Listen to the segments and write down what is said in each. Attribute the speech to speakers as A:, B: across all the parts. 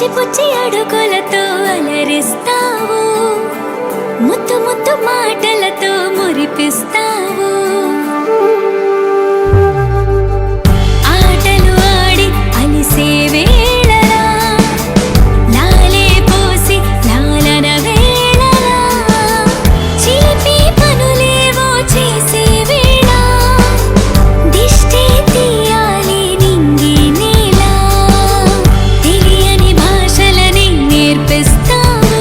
A: పుచ్చి పుచ్చి అడుగులతో అలరిస్తావు, ముత్తు ముత్తు మాటలతో మురిపిస్తావు. ఆటలు ఆడి అలిసే వేళలా, లాలే పోసి లాలన వేళలా, చిలిపి పనులేవో చేసే వేళ, దిష్టి తీయాలి నింగి నేల, తెలియని భాషలని నేర్పిస్తావు,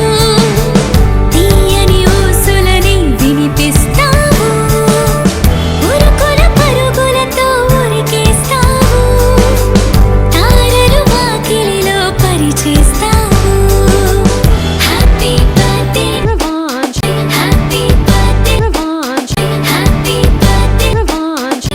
A: తీయని ఊసులని వినిపిస్తావు, ఉరుకుల పరుగులతో ఉరికేస్తావు, తారలు వాకిలిలో పరిచేస్తావు. హ్యాపీ బర్త్డే రివాంజ్, హ్యాపీ బర్త్డే రివాంజ్, హ్యాపీ బర్త్డే రివాంజ్.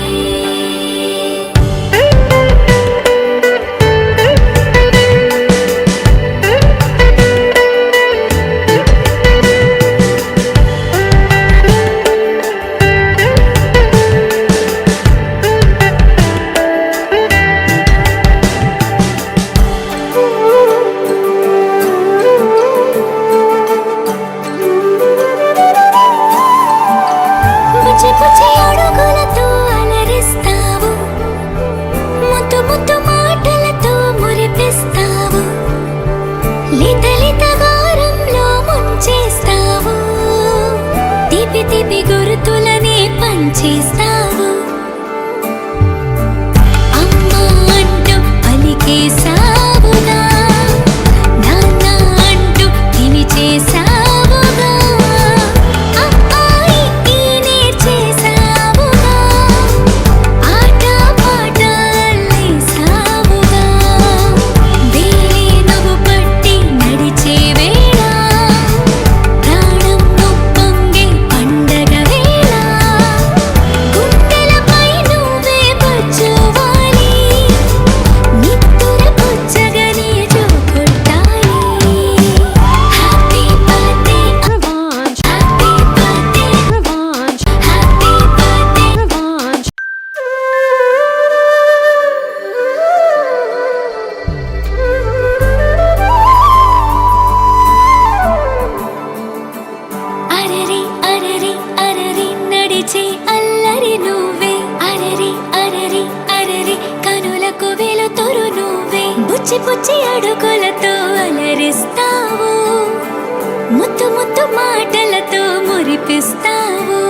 A: పుచ్చి పుచ్చి అడుగులతో అలరిస్తావు, ముద్దు ముద్దు మాటలతో మురిపిస్తావు, లిత లిత గారంలో ముంచేస్తావు, తీపి తీపి గుర్తులనే పంచేస్తావు. అమ్మా అంటూ పలికేసావుగా, నాన్న అంటూ పిలిచేసావుగా, అమ్మాయి నేర్చేసావుగా, ఆట పాట అల్లేసావుగా, వేలే నువ్వు పట్టి నడిచే వేళ, ప్రాణం ఉప్పొంగే పండగ వేళ, గుండెలపై నువ్వే బజ్జువాలి, నిత్తుర పుచ్చగని జోకొట్టాలి. హ్యాపీ బర్త్డే రివాంజ్, హ్యాపీ బర్త్డే రివాంజ్, హ్యాపీ బర్త్డే రివాంజ్. అరరి అరరి అరరి నడిచే అల్లరి నువ్వే, అరరి అరరి అరరి కనులకు వెలుతురు నువ్వే, పుచ్చి పుచ్చి అడుగులతో అలరిస్తావు, ముత్తు ముత్తు మాటలతో మురిపిస్తావు.